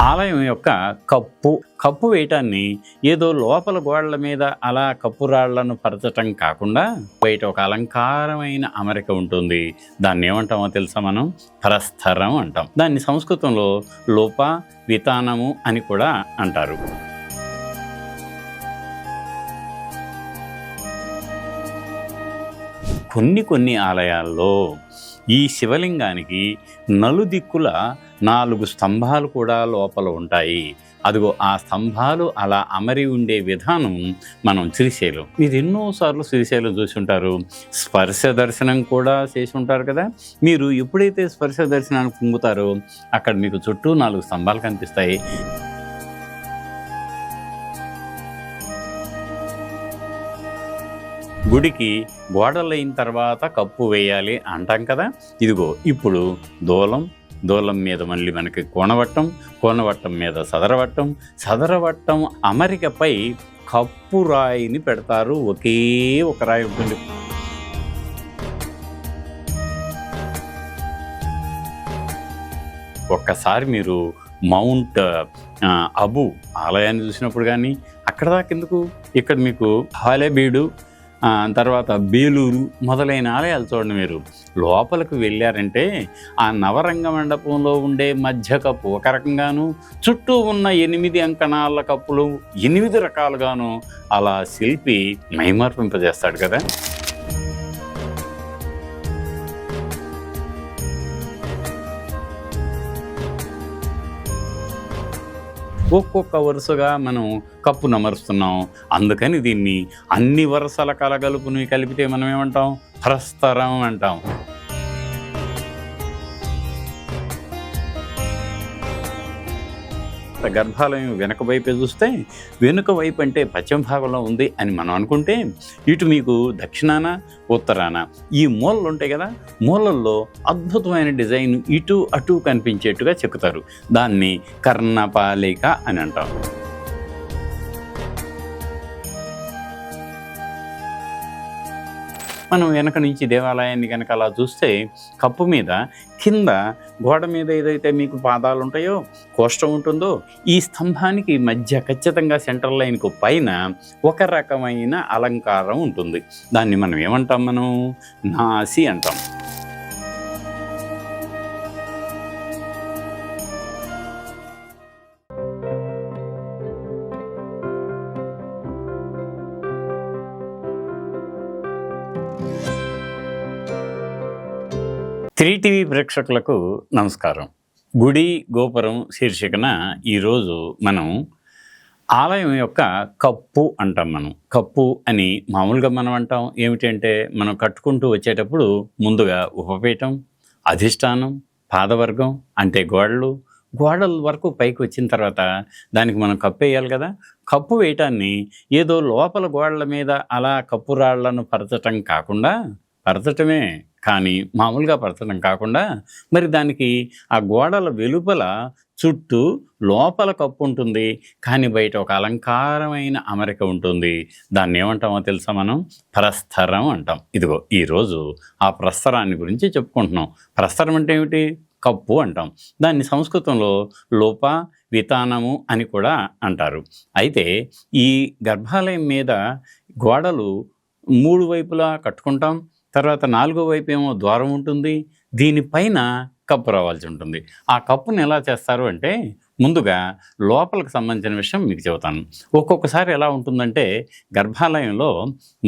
ఆలయం యొక్క కప్పు వేయటాన్ని ఏదో లోపల గోడల మీద అలా కప్పు రాళ్లను పరచటం కాకుండా బయట ఒక అలంకారమైన అమరిక ఉంటుంది. దాన్ని ఏమంటామో తెలుసా? మనం పరస్థరం అంటాం. దాన్ని సంస్కృతంలో లోప వితానము అని కూడా అంటారు. కొన్ని ఆలయాల్లో ఈ శివలింగానికి నలుదిక్కుల 4 స్తంభాలు కూడా లోపల ఉంటాయి. అదిగో ఆ స్తంభాలు అలా అమరి ఉండే విధానం మనం శ్రీశైలం, మీరు ఎన్నోసార్లు శ్రీశైలం చూసి ఉంటారు. స్పర్శ దర్శనం కూడా చేసి ఉంటారు కదా. మీరు ఎప్పుడైతే స్పర్శ దర్శనానికి పొంగుతారో అక్కడ మీకు చుట్టూ 4 స్తంభాలు కనిపిస్తాయి. గుడికి గోడలైన తర్వాత కప్పు వేయాలి అంటాం కదా. ఇదిగో ఇప్పుడు దూలం మీద మళ్ళీ మనకి కోనవట్టం మీద సదరవట్టం అమరికపై కప్పు రాయిని పెడతారు. ఒకే ఒక రాయి ఉంటుంది. ఒక్కసారి మీరు మౌంట్ అబు ఆలయాన్ని చూసినప్పుడు కానీ అక్కడ దాకా ఎందుకు, ఇక్కడ మీకు హాలేబీడు, తర్వాత బేలూరు మొదలైన ఆలయాలు చూడండి. మీరు లోపలికి వెళ్ళారంటే ఆ నవరంగ మండపంలో ఉండే మధ్య కప్పు ఒక రకంగాను, చుట్టూ ఉన్న 8 అంకణాల కప్పులు 8 రకాలుగాను అలా శిల్పి మైమర్పింపజేస్తాడు కదా. ఒక్కొక్క వరుసగా మనం కప్పును అమరుస్తున్నాం. అందుకని దీన్ని అన్ని వరుసల కలగలుపుని కలిపితే మనం ఏమంటాం? పరస్థరం అంటాం. గర్భాలయం వెనుక వైపే చూస్తే, వెనుక వైపు అంటే పశ్చిమ భాగంలో ఉంది అని మనం అనుకుంటే, ఇటు మీకు దక్షిణాన ఉత్తరాన ఈ మూలలు ఉంటాయి కదా, మూలల్లో అద్భుతమైన డిజైన్ ఇటు అటు కనిపించేట్టుగా చెక్కుతారు. దాన్ని కర్ణపాలిక అని అంటాం. మనం వెనక నుంచి దేవాలయాన్ని కనుక అలా చూస్తే కప్పు మీద కింద గోడ మీద ఏదైతే మీకు పాదాలు ఉంటాయో, కోష్టం ఉంటుందో, ఈ స్తంభానికి మధ్య ఖచ్చితంగా సెంటర్ లైన్కు పైన ఒక రకమైన అలంకారం ఉంటుంది. దాన్ని మనం ఏమంటాం? మనం నాసి అంటాం. టీవీ ప్రేక్షకులకు నమస్కారం. గుడి గోపురం శీర్షికన ఈరోజు మనం ఆలయం యొక్క కప్పు అంటాం. మనం కప్పు అని మామూలుగా మనం అంటాం. ఏమిటంటే, మనం కట్టుకుంటూ వచ్చేటప్పుడు ముందుగా ఉపపీఠం, అధిష్టానం, పాదవర్గం అంటే గోడల వరకు పైకి వచ్చిన తర్వాత దానికి మనం కప్పు వేయాలి కదా. కప్పు వేయటాన్ని ఏదో లోపల గోడల మీద అలా కప్పు రాళ్లను పరచటమే కానీ మామూలుగా పరచడం కాకుండా, మరి దానికి ఆ గోడల వెలుపల చుట్టూ లోపల కప్పు ఉంటుంది, కానీ బయట ఒక అలంకారమైన అమరిక ఉంటుంది. దాన్ని ఏమంటామో తెలుసా? మనం పరస్థరం అంటాం. ఇదిగో ఈరోజు ఆ ప్రస్తరాన్ని గురించి చెప్పుకుంటున్నాం. ప్రస్తరం అంటే ఏమిటి? కప్పు అంటాం. దాన్ని సంస్కృతంలో లోప వితానము అని కూడా అంటారు. అయితే ఈ గర్భాలయం మీద గోడలు 3 వైపులా కట్టుకుంటాం. తర్వాత 4వ వైపు ఏమో ద్వారం ఉంటుంది. దీనిపైన కప్పు రావాల్సి ఉంటుంది. ఆ కప్పుని ఎలా చేస్తారు అంటే, ముందుగా లోపలికి సంబంధించిన విషయం మీకు చెబుతాను. ఒక్కొక్కసారి ఎలా ఉంటుందంటే, గర్భాలయంలో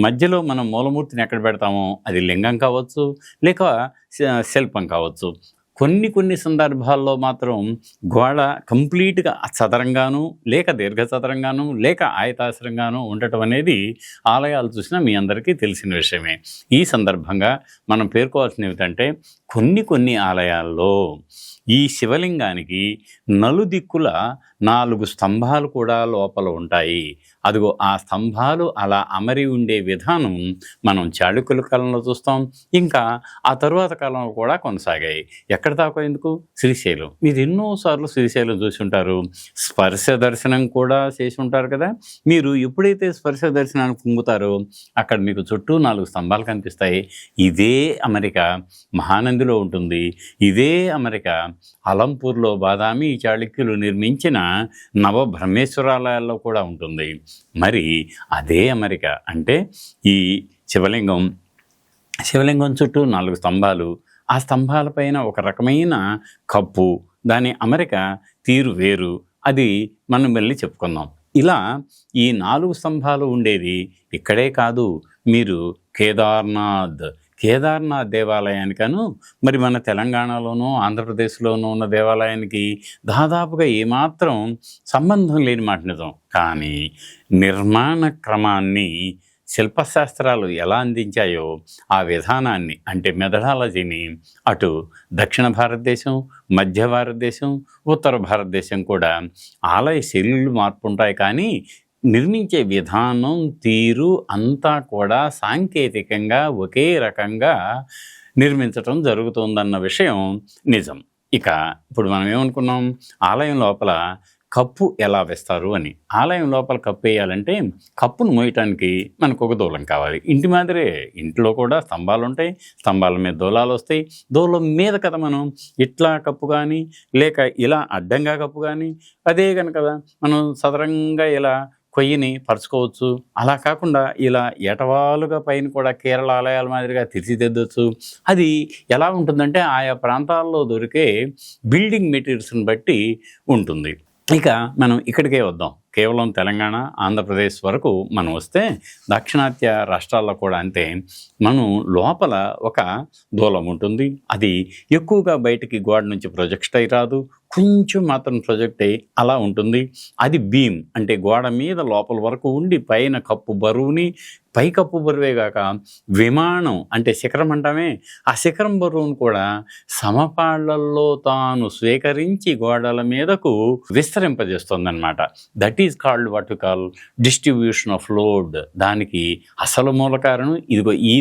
మధ్యలో మనం మూలమూర్తిని ఎక్కడ పెడతామో అది లింగం కావచ్చు, లేక శిల్పం కావచ్చు. కొన్ని సందర్భాల్లో మాత్రం గోడ కంప్లీట్గా చదరంగాను, లేక దీర్ఘచదరంగాను, లేక ఆయతాశ్రంగాను ఉండటం అనేది ఆలయాలు చూసినా మీ అందరికీ తెలిసిన విషయమే. ఈ సందర్భంగా మనం పేర్కోవాల్సిన ఏమిటంటే, కొన్ని ఆలయాల్లో ఈ శివలింగానికి నలుదిక్కుల 4 స్తంభాలు కూడా లోపల ఉంటాయి. అదిగో ఆ స్తంభాలు అలా అమరి ఉండే విధానం మనం చాళుక్యుల కాలంలో చూస్తాం. ఇంకా ఆ తరువాత కాలంలో కూడా కొనసాగాయి. ఎక్కడ దాకా ఎందుకు? శ్రీశైలం, మీరు ఎన్నోసార్లు శ్రీశైలం చూసి ఉంటారు. స్పర్శ దర్శనం కూడా చేసి ఉంటారు కదా. మీరు ఎప్పుడైతే స్పర్శ దర్శనానికి పొంగుతారో అక్కడ మీకు చుట్టూ 4 స్తంభాలు కనిపిస్తాయి. ఇదే అమరిక మహానందిలో ఉంటుంది. ఇదే అమరిక అలంపూర్లో బాదామి చాళుక్యులు నిర్మించిన నవబ్రహ్మేశ్వరాలయాల్లో కూడా ఉంటుంది. మరి అదే అమెరికా అంటే ఈ శివలింగం చుట్టూ 4 స్తంభాలు, ఆ స్తంభాలపైన ఒక రకమైన కప్పు, దాని అమెరిక తీరు వేరు. అది మనం వెళ్ళి చెప్పుకుందాం. ఇలా ఈ 4 స్తంభాలు ఉండేది ఇక్కడే కాదు, మీరు కేదార్నాథ్ దేవాలయానికను మరి మన తెలంగాణలోనూ ఆంధ్రప్రదేశ్లోనూ ఉన్న దేవాలయానికి దాదాపుగా ఏమాత్రం సంబంధం లేని మాట నిజం. కానీ నిర్మాణ క్రమాన్ని శిల్పశాస్త్రాలు ఎలా అందించాయో ఆ విధానాన్ని, అంటే మెథడాలజీని అటు దక్షిణ భారతదేశం, మధ్య భారతదేశం, ఉత్తర భారతదేశం కూడా ఆలయ శైలులు మార్పు ఉంటాయి, కానీ నిర్మించే విధానం, తీరు అంతా కూడా సాంకేతికంగా ఒకే రకంగా నిర్మించటం జరుగుతుందన్న విషయం నిజం. ఇక ఇప్పుడు మనం ఏమనుకున్నాం, ఆలయం లోపల కప్పు ఎలా వేస్తారు అని. ఆలయం లోపల కప్పు వేయాలంటే కప్పును మోయటానికి మనకు ఒక దూలం కావాలి. ఇంటి మాదిరే ఇంట్లో కూడా స్తంభాలు ఉంటాయి, స్తంభాల మీద దూలాలు వస్తాయి. దూలం మీద కదా మనం ఇట్లా కప్పు కానీ లేక ఇలా అడ్డంగా కప్పు కానీ, అదే కనుక మనం సదరంగా ఇలా కొయ్యిని పరుచుకోవచ్చు. అలా కాకుండా ఇలా ఎటవాలుగా పైన కూడా కేరళ ఆలయాల మాదిరిగా తీర్చిదిద్దొచ్చు. అది ఎలా ఉంటుందంటే ఆయా ప్రాంతాల్లో దొరికే బిల్డింగ్ మెటీరియల్స్ని బట్టి ఉంటుంది. ఇక మనం ఇక్కడికే వద్దాం. కేవలం తెలంగాణ, ఆంధ్రప్రదేశ్ వరకు మనం వస్తే దాక్షిణాత్య రాష్ట్రాల్లో కూడా అంతే. మనం లోపల ఒక దూలం ఉంటుంది. అది ఎక్కువగా బయటికి గోడ నుంచి ప్రొజెక్ట్ అయి రాదు, కొంచెం మాత్రం ప్రొజెక్ట్ అయ్యి అలా ఉంటుంది. అది బీమ్, అంటే గోడ మీద లోపల వరకు ఉండి పైన కప్పు బరువుని, పై కప్పు బరువే కాక విమానం అంటే శిఖరం అంటామే, ఆ శిఖరం బరువును కూడా సమపాళ్లల్లో తాను స్వీకరించి గోడల మీదకు విస్తరింపజేస్తుందన్నమాట. That is called what we call distribution of load. దానికి అసలు మూల కారణం ఇదిగో ఈ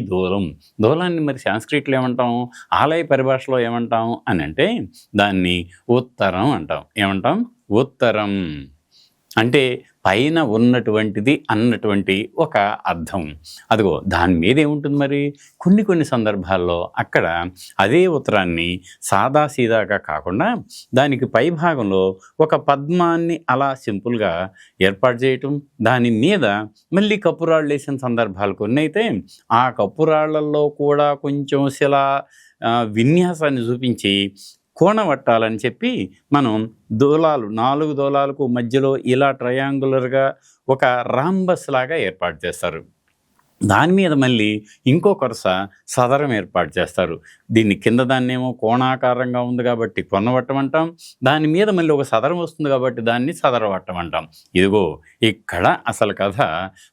దూలాన్ని మరి సాంస్క్రిట్లో ఏమంటాం, ఆలయ పరిభాషలో ఏమంటాం అని అంటే దాన్ని ఉత్తరం అంటాం. ఏమంటాం? ఉత్తరం అంటే పైన ఉన్నటువంటిది అన్నటువంటి ఒక అర్థం. అదిగో దాని మీద ఏముంటుంది మరి, కొన్ని సందర్భాల్లో అక్కడ అదే ఉత్తరాన్ని సాదాసీదాగా కాకుండా దానికి పై భాగంలో ఒక పద్మాన్ని అలా సింపుల్గా ఏర్పాటు చేయటం, దాని మీద మళ్ళీ కప్పురాళ్ళు వేసిన సందర్భాలు కొన్ని అయితే ఆ కప్పురాళ్లలో కూడా కొంచెం శిలా విన్యాసాన్ని చూపించి కోణవట్టాలని చెప్పి మనం దూలాలు 4 దూలాలకు మధ్యలో ఇలా ట్రయాంగులర్గా ఒక రాంబస్ లాగా ఏర్పాటు చేస్తారు. దాని మీద మళ్ళీ ఇంకో కొరస సదరం ఏర్పాటు చేస్తారు. దీన్ని కింద దాన్నేమో కోణాకారంగా ఉంది కాబట్టి కొనవట్టం అంటాం, దాని మీద మళ్ళీ ఒక సదరం వస్తుంది కాబట్టి దాన్ని సదరవట్టం అంటాం. ఇదిగో ఇక్కడ అసలు కథ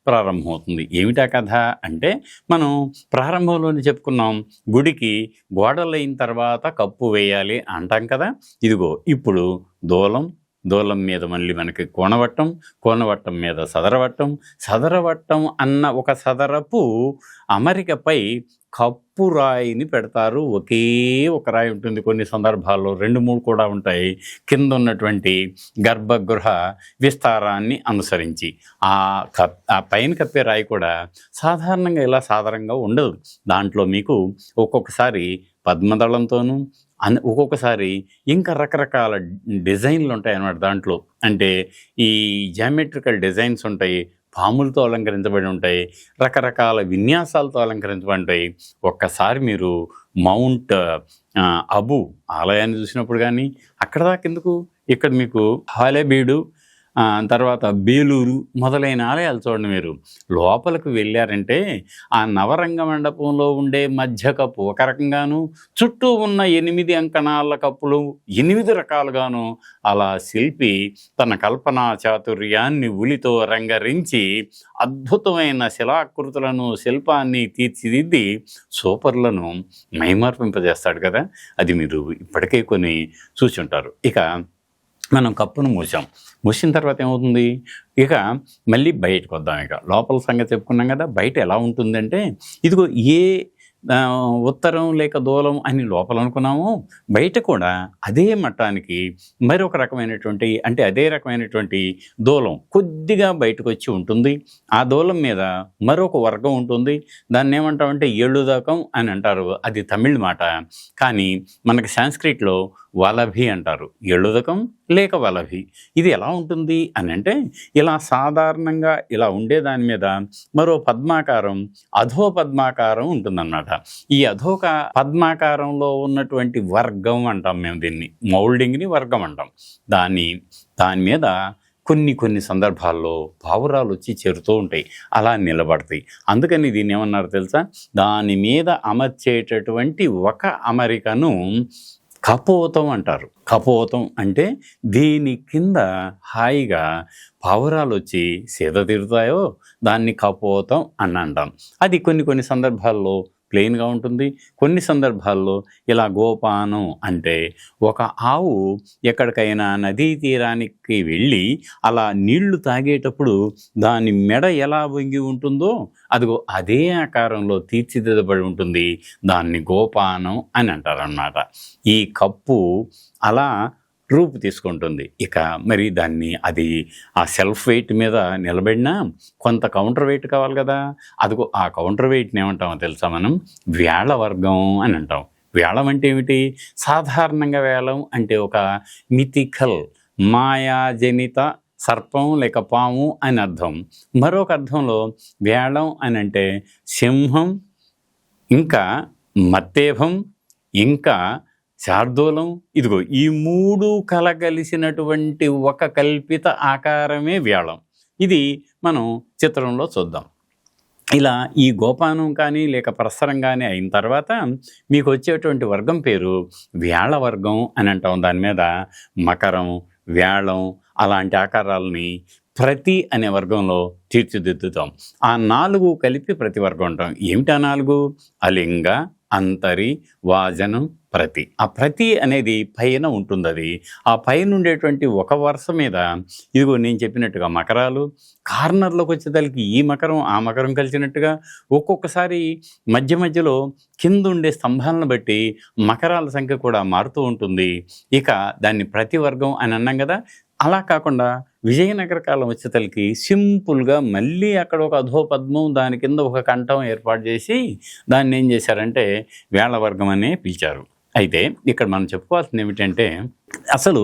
ప్రారంభమవుతుంది. ఏమిటా కథ అంటే మనం ప్రారంభంలోనే చెప్పుకున్నాం, గుడికి గోడలైన తర్వాత కప్పు వేయాలి అంటాం కదా. ఇదిగో ఇప్పుడు దూలం మీద మళ్ళీ మనకి కోనవట్టం మీద సదరవట్టం అన్న ఒక సదరపు అమరికపై కప్పు రాయిని పెడతారు. ఒకే ఒక రాయి ఉంటుంది, కొన్ని సందర్భాల్లో 2-3 కూడా ఉంటాయి. కింద ఉన్నటువంటి గర్భగృహ విస్తారాన్ని అనుసరించి ఆ పైన కప్పే రాయి కూడా సాధారణంగా ఇలా సాధారణంగా ఉండదు. దాంట్లో మీకు ఒక్కొక్కసారి పద్మదళంతోనూ ఒక్కొక్కసారి ఇంకా రకరకాల డిజైన్లు ఉంటాయి అన్నమాట దాంట్లో. అంటే ఈ జామెట్రికల్ డిజైన్స్ ఉంటాయి, పాములతో అలంకరించబడి ఉంటాయి, రకరకాల విన్యాసాలతో అలంకరించబడి ఉంటాయి. ఒక్కసారి మీరు మౌంట్ అబు ఆలయాన్ని చూసినప్పుడు కానీ అక్కడ దాకెందుకు, ఇక్కడ మీకు హాలేబీడు, తర్వాత బేలూరు మొదలైన ఆలయాలు చూడండి. మీరు లోపలికి వెళ్ళారంటే ఆ నవరంగ మండపంలో ఉండే మధ్య కప్పు ఒక రకంగాను, చుట్టూ ఉన్న 8 అంకణాల కప్పులు 8 రకాలుగాను అలా శిల్పి తన కల్పనా చాతుర్యాన్ని ఉలితో రంగరించి అద్భుతమైన శిలాకృతులను, శిల్పాన్ని తీర్చిదిద్ది సూపర్లను మైమార్పింపజేస్తాడు కదా. అది మీరు ఇప్పటికే కొన్ని చూసి ఉంటారు. ఇక మనం కప్పును మూసిన తర్వాత ఏమవుతుంది, ఇక మళ్ళీ బయటకు వద్దాం. ఇక లోపల సంగతి చెప్పుకున్నాం కదా. బయట ఎలా ఉంటుందంటే ఇదిగో ఏ ఉత్తరం లేక దూలం అని లోపల అనుకున్నాము, బయట కూడా అదే మట్టానికి మరొక రకమైనటువంటి, అంటే అదే రకమైనటువంటి దూలం కొద్దిగా బయటకు వచ్చి ఉంటుంది. ఆ దూలం మీద మరొక వర్గం ఉంటుంది. దాన్ని ఏమంటామంటే ఏళ్ళుదాకం అని అంటారు. అది తమిళ్ మాట, కానీ మనకి సాంస్క్రిట్లో వలభి అంటారు. ఎళుదకం లేక వలభి. ఇది ఎలా ఉంటుంది అని అంటే, ఇలా సాధారణంగా ఇలా ఉండే దాని మీద మరో పద్మాకారం, అధో పద్మాకారం ఉంటుందన్నమాట. ఈ అధోక పద్మాకారంలో ఉన్నటువంటి వర్గం అంటాం మేము దీన్ని. మౌల్డింగ్ని వర్గం అంటాం. దాని మీద కొన్ని సందర్భాల్లో పావురాలు వచ్చి చేరుతూ ఉంటాయి, అలా నిలబడతాయి. అందుకని దీన్ని ఏమన్నారు తెలుసా? దాని మీద అమర్చేటటువంటి ఒక అమరికను కపోతం అంటారు. కపోతం అంటే దీని కింద హాయిగా పావురాలు వచ్చి సేద తీరుతాయో దాన్ని కపోతం అని అంటాం. అది కొన్ని సందర్భాల్లో ప్లెయిన్గా ఉంటుంది. కొన్ని సందర్భాల్లో ఇలా గోపానం అంటే ఒక ఆవు ఎక్కడికైనా నదీ తీరానికి వెళ్ళి అలా నీళ్లు తాగేటప్పుడు దాని మెడ ఎలా వంగి ఉంటుందో అదిగో అదే ఆకారంలో తీర్చిదిద్దబడి ఉంటుంది. దాన్ని గోపానం అని అంటారన్నమాట. ఈ కప్పు అలా రూపు తీసుకుంటుంది. ఇక మరి దాన్ని అది ఆ సెల్ఫ్ వెయిట్ మీద నిలబడినా కొంత కౌంటర్ వెయిట్ కావాలి కదా. అదిగో ఆ కౌంటర్ వెయిట్ని ఏమంటామో తెలుసా? మనం వేళ వర్గం అని అంటాం. వేళం అంటే ఏమిటి? సాధారణంగా వేళం అంటే ఒక మిథికల్ మాయాజనిత సర్పం లేక పాము అని అర్థం. మరొక అర్థంలో వేళం అని అంటే సింహం, ఇంకా మత్తేభం, ఇంకా శార్దూలం. ఇదిగో ఈ 3 కలగలిసినటువంటి ఒక కల్పిత ఆకారమే వేళం. ఇది మనం చిత్రంలో చూద్దాం. ఇలా ఈ గోపానం కానీ లేక ప్రస్తరం కానీ అయిన తర్వాత మీకు వచ్చేటువంటి వర్గం పేరు వేళ వర్గం అని అంటాం. దాని మీద మకరం, వేళం అలాంటి ఆకారాలని ప్రతి అనే వర్గంలో తీర్చిదిద్దుతాం. ఆ 4 కలిపి ప్రతి వర్గం అంటాం. ఏమిటి ఆ 4? అలింగ, అంతరి, వాజనం, ప్రతి. ఆ ప్రతి అనేది పైన ఉంటుంది. అది ఆ పైన ఉండేటువంటి ఒక వరుస మీద ఇదిగో నేను చెప్పినట్టుగా మకరాలు, కార్నర్లోకి వచ్చేదానికి ఈ మకరం ఆ మకరం కలిసినట్టుగా ఒక్కొక్కసారి మధ్యలో కింద ఉండే స్తంభాలను బట్టి మకరాల సంఖ్య కూడా మారుతూ ఉంటుంది. ఇక దాన్ని ప్రతి వర్గం అని అన్నాం కదా. అలా కాకుండా విజయనగర కాలం వచ్చేతలకి సింపుల్గా మళ్ళీ అక్కడ ఒక అధోపద్మం, దాని కింద ఒక కంఠం ఏర్పాటు చేసి దాన్ని ఏం చేశారంటే వేళవర్గం అనే పిలిచారు. అయితే ఇక్కడ మనం చెప్పుకోవాల్సింది ఏమిటంటే, అసలు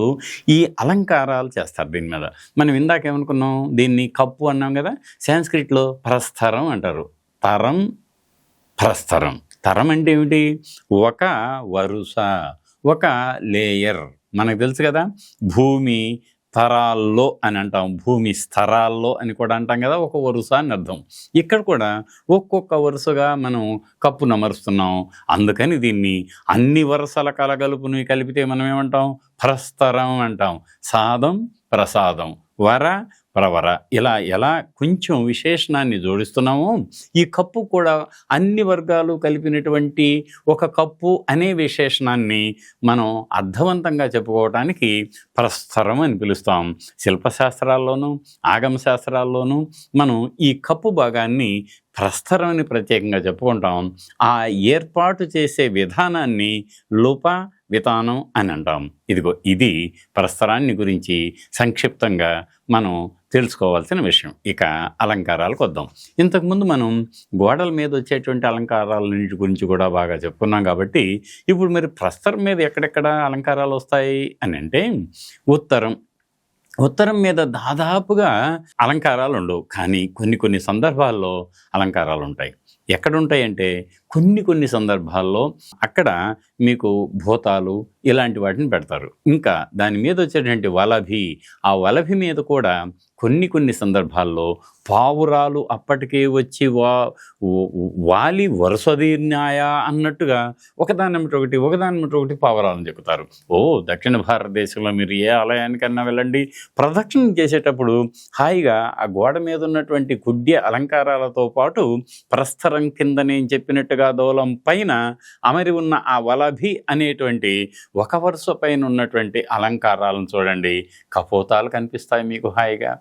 ఈ అలంకారాలు చేస్తారు దీని మీద. మనం ఇందాక ఏమనుకున్నాం? దీన్ని కప్పు అన్నాం కదా. సాంస్క్రిట్లో ప్రస్తరం అంటారు. తరం, ప్రస్తరం. తరం అంటే ఏమిటి? ఒక వరుస, ఒక లేయర్. మనకు తెలుసు కదా, భూమి తరాల్లో అని అంటాం, భూమి స్తరాల్లో అని కూడా అంటాం కదా. ఒక వరుస అని అర్థం. ఇక్కడ కూడా ఒక్కొక్క వరుసగా మనం కప్పును అమరుస్తున్నాం. అందుకని దీన్ని అన్ని వరుసల కలగలుపుని కలిపితే మనం ఏమంటాం? ప్రస్తరం అంటాం. సాదం, ప్రసాదం, వర, ప్రవర. ఇలా ఎలా కొంచెం విశేషణాన్ని జోడిస్తున్నామో ఈ కప్పు కూడా అన్ని వర్గాలు కలిపినటువంటి ఒక కప్పు అనే విశేషణాన్ని మనం అర్థవంతంగా చెప్పుకోవడానికి ప్రస్తరం అని పిలుస్తాం. శిల్పశాస్త్రాల్లోనూ ఆగమ శాస్త్రాల్లోనూ మనం ఈ కప్పు భాగాన్ని ప్రస్తరం అని ప్రత్యేకంగా చెప్పుకుంటాం. ఆ ఏర్పాటు చేసే విధానాన్ని లోప విధానం అని అంటాం. ఇదిగో ఇది ప్రస్తరాన్ని గురించి సంక్షిప్తంగా మనం తెలుసుకోవాల్సిన విషయం. ఇక అలంకారాలకు వద్దాం. ఇంతకుముందు మనం గోడల మీద వచ్చేటువంటి అలంకారాలన్నింటి గురించి కూడా బాగా చెప్పుకున్నాం కాబట్టి ఇప్పుడు మరి ప్రస్తరం మీద ఎక్కడెక్కడ అలంకారాలు వస్తాయి అని అంటే, ఉత్తరం మీద దాదాపుగా అలంకారాలు ఉండవు, కానీ కొన్ని సందర్భాల్లో అలంకారాలు ఉంటాయి. ఎక్కడుంటాయంటే కొన్ని సందర్భాల్లో అక్కడ మీకు భూతాలు ఇలాంటి వాటిని పెడతారు. ఇంకా దాని మీద వచ్చేటువంటి వలభి, ఆ వలభి మీద కూడా కొన్ని సందర్భాల్లో పావురాలు అప్పటికే వచ్చి వాలి వరుసదీర్ణాయా అన్నట్టుగా ఒకదాని ఒకటి పావురాలను చెక్కుతారు. దక్షిణ భారతదేశంలో మీరు ఏ ఆలయానికన్నా వెళ్ళండి, ప్రదక్షిణం చేసేటప్పుడు హాయిగా ఆ గోడ మీద ఉన్నటువంటి కుడ్య అలంకారాలతో పాటు ప్రస్తరం కింద నేను చెప్పినట్టుగా దూలం పైన అమరి ఉన్న ఆ వలభి అనేటువంటి ఒక వరుస పైన ఉన్నటువంటి అలంకారాలను చూడండి. కపోతాలు కనిపిస్తాయి మీకు హాయిగా.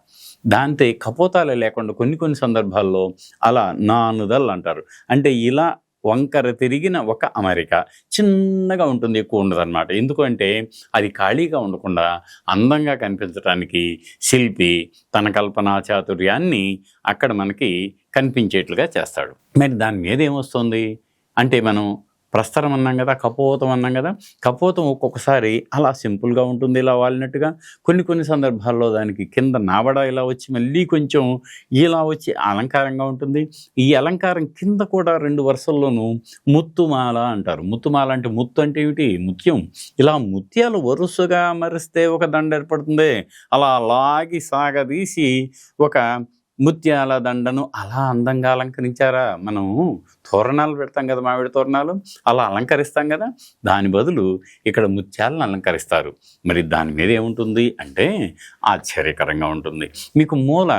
దాంతో కపోతాలు లేకుండా కొన్ని సందర్భాల్లో అలా నానుదల్ అంటారు. అంటే ఇలా వంకర తిరిగిన ఒక అమరిక చిన్నగా ఉంటుంది, ఎక్కువ ఉండదు అనమాట. ఎందుకంటే అది ఖాళీగా ఉండకుండా అందంగా కనిపించడానికి శిల్పి తన కల్పనా చాతుర్యాన్ని అక్కడ మనకి కనిపించేట్లుగా చేస్తాడు. మరి దాని మీద ఏమొస్తుంది అంటే, మనం ప్రస్తరం అన్నాం కదా, కపోతం అన్నాం కదా. కపోతం ఒక్కొక్కసారి అలా సింపుల్గా ఉంటుంది, ఇలా వాలినట్టుగా. కొన్ని సందర్భాల్లో దానికి కింద నావడ ఇలా వచ్చి మళ్ళీ కొంచెం ఇలా వచ్చి అలంకారంగా ఉంటుంది. ఈ అలంకారం కింద కూడా 2 వరుసల్లోనూ ముత్తుమాల అంటారు. ముత్తుమాల అంటే ముత్తు అంటే ఏమిటి? ముత్యం. ఇలా ముత్యాలు వరుసగా మరిస్తే ఒక దండ ఏర్పడుతుంది. అలా లాగి సాగదీసి ఒక ముత్యాల దండను అలా అందంగా అలంకరించారా. మనం తోరణాలు పెడతాం కదా, మామిడి తోరణాలు, అలా అలంకరిస్తాం కదా. దాని బదులు ఇక్కడ ముత్యాలను అలంకరిస్తారు. మరి దాని మీద ఏముంటుంది అంటే ఆశ్చర్యకరంగా ఉంటుంది. మీకు మూల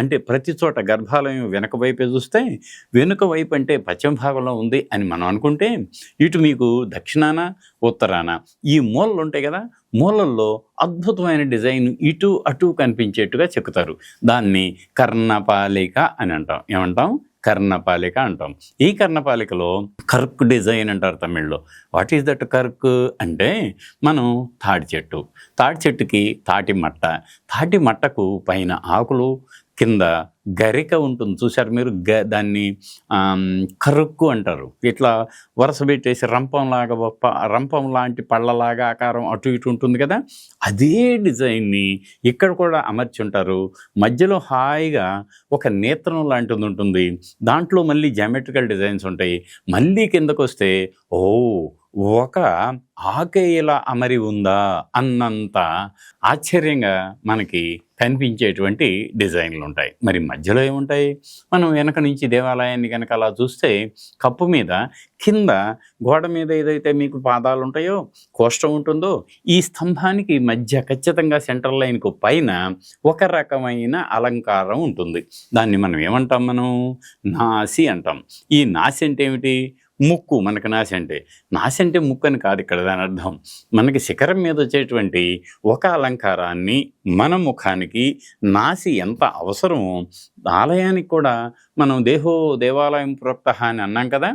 అంటే ప్రతి చోట గర్భాలయం వెనుక వైపే చూస్తే, వెనుక వైపు అంటే పశ్చిమ భాగంలో ఉంది అని మనం అనుకుంటే, ఇటు మీకు దక్షిణాన ఉత్తరాన ఈ మూలలు ఉంటాయి కదా, మూలల్లో అద్భుతమైన డిజైన్ ఇటు అటు కనిపించేట్టుగా చెక్కుతారు. దాన్ని కర్ణపాలిక అని అంటాం. ఏమంటాం? కర్ణపాలిక అంటాం. ఈ కర్ణపాలికలో కర్క్ డిజైన్ అంటారు తమిళ్లో. వాట్ ఈస్ దట్ కర్క్ అంటే, మనం తాటి చెట్టుకి తాటి మట్టకు పైన ఆకులు, కింద గరిక ఉంటుంది చూసారు మీరు, దాన్ని కరుక్కు అంటారు. ఇట్లా వరుస పెట్టేసి రంపం లాంటి పళ్ళలాగా ఆకారం అటు ఇటు ఉంటుంది కదా, అదే డిజైన్ని ఇక్కడ కూడా అమర్చి ఉంటారు. మధ్యలో హాయిగా ఒక నేత్రం లాంటిది ఉంటుంది, దాంట్లో మళ్ళీ జామెట్రికల్ డిజైన్స్ ఉంటాయి. మళ్ళీ కిందకు వస్తే ఒక ఆకే ఇలా అమరి ఉందా అన్నంత ఆశ్చర్యంగా మనకి కనిపించేటువంటి డిజైన్లు ఉంటాయి. మరి మధ్యలో ఏముంటాయి? మనం వెనక నుంచి దేవాలయాన్ని కనుక అలా చూస్తే, కప్పు మీద కింద గోడ మీద ఏదైతే మీకు పాదాలు ఉంటాయో, కోష్టం ఉంటుందో, ఈ స్తంభానికి మధ్య ఖచ్చితంగా సెంట్రల్ లైన్కు పైన ఒక రకమైన అలంకారం ఉంటుంది. దాన్ని మనం ఏమంటాం? మనం నాసి అంటాం. ఈ నాసి అంటే ఏమిటి? ముక్కు. మనకు నాసి అంటే ముక్కు అని కాదు ఇక్కడ దాని అర్థం. మనకి శిఖరం మీద వచ్చేటువంటి ఒక అలంకారాన్ని మన ముఖానికి నాసి ఎంత అవసరమో, ఆలయానికి కూడా మనం దేవాలయం ప్రోక్త అని అన్నాం కదా.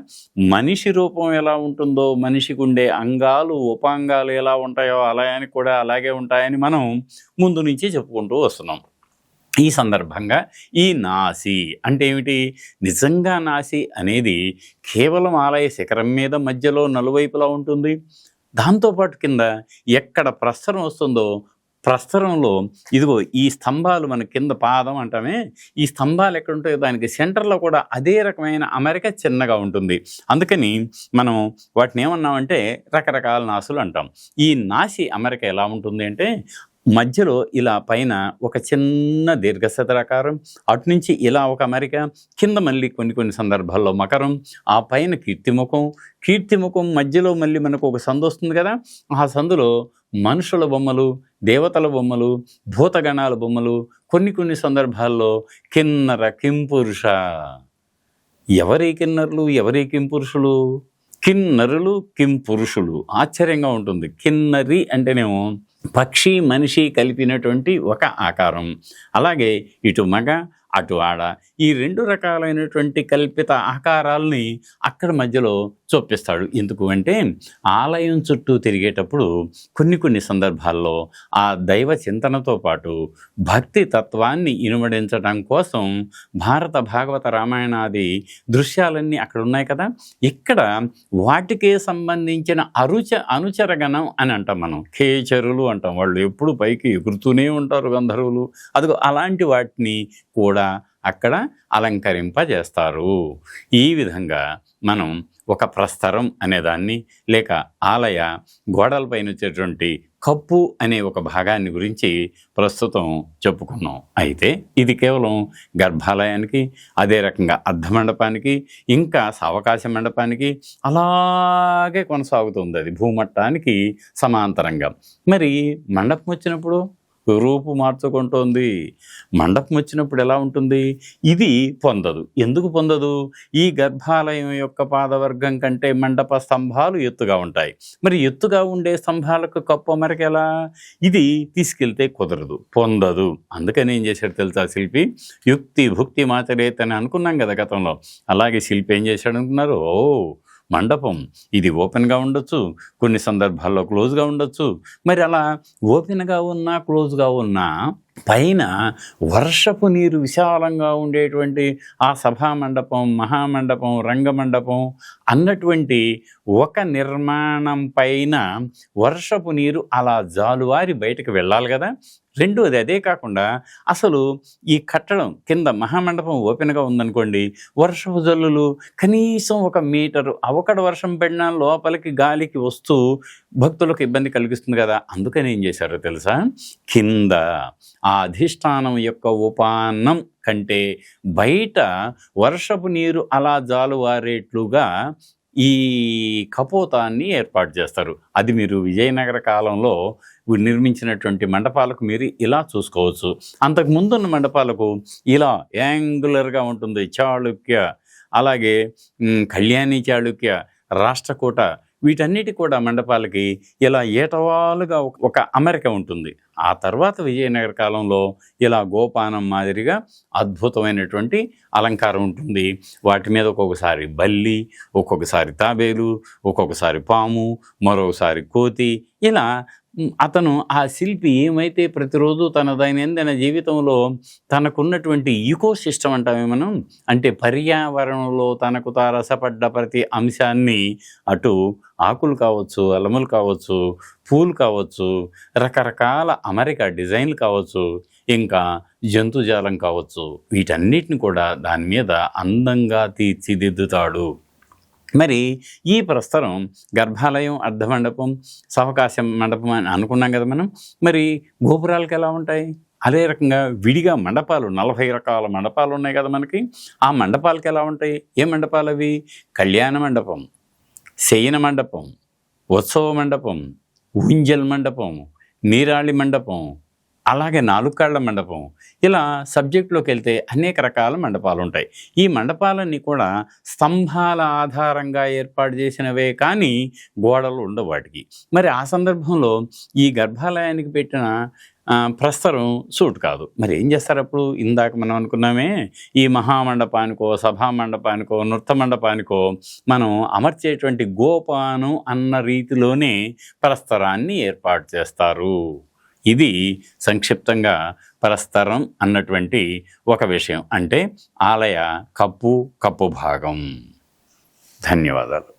మనిషి రూపం ఎలా ఉంటుందో, మనిషికి ఉండే అంగాలు ఉపాంగాలు ఎలా ఉంటాయో ఆలయానికి కూడా అలాగే ఉంటాయని మనం ముందు నుంచి చెప్పుకుంటూ వస్తున్నాం. ఈ సందర్భంగా ఈ నాసి అంటే ఏమిటి? నిజంగా నాసి అనేది కేవలం ఆలయ శిఖరం మీద మధ్యలో నలువైపులా ఉంటుంది. దాంతోపాటు కింద ఎక్కడ ప్రస్తరం వస్తుందో, ప్రస్తరంలో ఇదిగో ఈ స్తంభాలు, మన కింద పాదం అంటామే, ఈ స్తంభాలు ఎక్కడ ఉంటాయో దానికి సెంటర్లో కూడా అదే రకమైన అమరిక చిన్నగా ఉంటుంది. అందుకని మనం వాటిని ఏమన్నామంటే రకరకాల నాసులు అంటాం. ఈ నాసి అమరిక ఎలా ఉంటుంది అంటే, మధ్యలో ఇలా పైన ఒక చిన్న దీర్ఘచతురాకారం, అటు నుంచి ఇలా ఒక అమరిక, కింద మళ్ళీ కొన్ని సందర్భాల్లో మకరం, ఆ పైన కీర్తిముఖం మధ్యలో మళ్ళీ మనకు ఒక సందు వస్తుంది కదా. ఆ సందులో మనుషుల బొమ్మలు, దేవతల బొమ్మలు, భూతగణాల బొమ్మలు, కొన్ని సందర్భాల్లో కిన్నర కింపురుష. ఎవరి కిన్నరులు, ఎవరి కింపురుషులు? కిన్నరులు, కింపురుషులు. ఆశ్చర్యంగా ఉంటుంది. కిన్నరి అంటేనేమో పక్షి మనిషి కలిపినటువంటి ఒక ఆకారం. అలాగే ఇటు మగ అటు ఆడ, ఈ 2 రకాలైనటువంటి కల్పిత ఆకారాలని అక్కడ మధ్యలో చూపిస్తాడు. ఎందుకు అంటే, ఆలయం చుట్టూ తిరిగేటప్పుడు కొన్ని సందర్భాల్లో ఆ దైవ చింతనతో పాటు భక్తి తత్వాన్ని ఇనుమడించడం కోసం భారత భాగవత రామాయణాది దృశ్యాలన్నీ అక్కడ ఉన్నాయి కదా. ఇక్కడ వాటికే సంబంధించిన అనుచరగణం అని అంటాం మనం. ఖేచరులు అంటాం. వాళ్ళు ఎప్పుడు పైకి ఎగురుతూనే ఉంటారు, గంధర్వులు. అదిగో అలాంటి వాటిని కూడా అక్కడ అలంకరింపజేస్తారు. ఈ విధంగా మనం ఒక ప్రస్తరం అనేదాన్ని, లేక ఆలయ గోడలపైన వచ్చేటువంటి కప్పు అనే ఒక భాగాన్ని గురించి ప్రస్తుతం చెప్పుకున్నాం. అయితే ఇది కేవలం గర్భాలయానికి, అదే రకంగా అర్ధమండపానికి, ఇంకా సావకాశ మండపానికి అలాగే కొనసాగుతుంది. అది భూమట్టానికి సమాంతరంగా. మరి మండపం వచ్చినప్పుడు రూపు మార్చుకుంటోంది. మండపం వచ్చినప్పుడు ఎలా ఉంటుంది? ఇది పొందదు. ఎందుకు పొందదు? ఈ గర్భాలయం యొక్క పాదవర్గం కంటే మండప స్తంభాలు ఎత్తుగా ఉంటాయి. మరి ఎత్తుగా ఉండే స్తంభాలకు కప్పు అమరికెలా? ఇది తీసుకెళ్తే కుదరదు, పొందదు. అందుకని ఏం చేశాడు తెలుసా శిల్పి? యుక్తి భుక్తి మాచరేత్ అని అనుకున్నాం కదా గతంలో. అలాగే శిల్పి ఏం చేశాడు అనుకున్నారు? మండపం ఇది ఓపెన్గా ఉండొచ్చు, కొన్ని సందర్భాల్లో క్లోజ్గా ఉండొచ్చు. మరి అలా ఓపెన్గా ఉన్నా క్లోజ్గా ఉన్నా పైన వర్షపు నీరు విశాలంగా ఉండేటువంటి ఆ సభామండపం, మహామండపం, రంగమండపం అన్నటువంటి ఒక నిర్మాణం పైన వర్షపు నీరు అలా జాలువారి బయటకు వెళ్ళాలి కదా. రెండోది అదే కాకుండా అసలు ఈ కట్టడం కింద మహామండపం ఓపెన్గా ఉందనుకోండి, వర్షపు జల్లులు కనీసం 1 మీటరు అవకడ వర్షం పడినా లోపలికి గాలికి వస్తూ భక్తులకు ఇబ్బంది కలిగిస్తుంది కదా. అందుకని ఏం చేశారో తెలుసా, కింద ఆ అధిష్టానం యొక్క ఉపాన్నం కంటే బయట వర్షపు నీరు అలా జాలువారేట్లుగా ఈ కపోతాన్ని ఏర్పాటు చేస్తారు. అది మీరు విజయనగర కాలంలో నిర్మించినటువంటి మండపాలకు మీరు ఇలా చూసుకోవచ్చు. అంతకు ముందున్న మండపాలకు ఇలా యాంగులర్గా ఉంటుంది. చాళుక్య, అలాగే కళ్యాణి చాళుక్య, రాష్ట్రకూట, వీటన్నిటి కూడా మండపాలకి ఇలా ఏటవాలుగా ఒక అమరిక ఉంటుంది. ఆ తర్వాత విజయనగర కాలంలో ఇలా గోపానం మాదిరిగా అద్భుతమైనటువంటి అలంకారం ఉంటుంది. వాటి మీద ఒక్కొక్కసారి బల్లి, ఒక్కొక్కసారి తాబేలు, ఒక్కొక్కసారి పాము, మరొకసారి కోతి, ఇలా అతను ఆ శిల్పి ఏమైతే ప్రతిరోజు తన దైనందిన జీవితంలో తనకున్నటువంటి ఈకో సిస్టమ్ అంటామే మనం, అంటే పర్యావరణంలో తనకు తారసపడ్డ ప్రతి అంశాన్ని, అటు ఆకులు కావచ్చు, అలములు కావచ్చు, పూలు కావచ్చు, రకరకాల అమరిక డిజైన్లు కావచ్చు, ఇంకా జంతుజాలం కావచ్చు, వీటన్నిటిని కూడా దాని మీద అందంగా తీర్చిదిద్దుతాడు. మరి ఈ ప్రస్తరం గర్భాలయం, అర్ధమండపం, సావకాశం మండపం అని అనుకున్నాం కదా మనం. మరి గోపురాలకు ఎలా ఉంటాయి? అదే రకంగా విడిగా మండపాలు 40 రకాల మండపాలు ఉన్నాయి కదా మనకి. ఆ మండపాలకు ఎలా ఉంటాయి? ఏ మండపాలు అవి? కళ్యాణ మండపం, శయన మండపం, ఉత్సవ మండపం, ఊంజల్ మండపం, నీరాళి మండపం, అలాగే 4 కాళ్ల మండపం. ఇలా సబ్జెక్టులోకి వెళ్తే అనేక రకాల మండపాలు ఉంటాయి. ఈ మండపాలన్నీ కూడా స్తంభాల ఆధారంగా ఏర్పాటు చేసినవే కానీ గోడలు ఉండవు వాటికి. మరి ఆ సందర్భంలో ఈ గర్భాలయానికి పెట్టిన ప్రస్తరం సూట్ కాదు. మరి ఏం చేస్తారు అప్పుడు? ఇందాక మనం అనుకున్నామే, ఈ మహామండపానికో, సభామండపానికో, నృత్య మండపానికో మనం అమర్చేటువంటి గోపానం అన్న రీతిలోనే ప్రస్తరాన్ని ఏర్పాటు చేస్తారు. ఇది సంక్షిప్తంగా ప్రస్తరం అన్నటువంటి ఒక విషయం, అంటే ఆలయ కప్పు భాగం. ధన్యవాదాలు.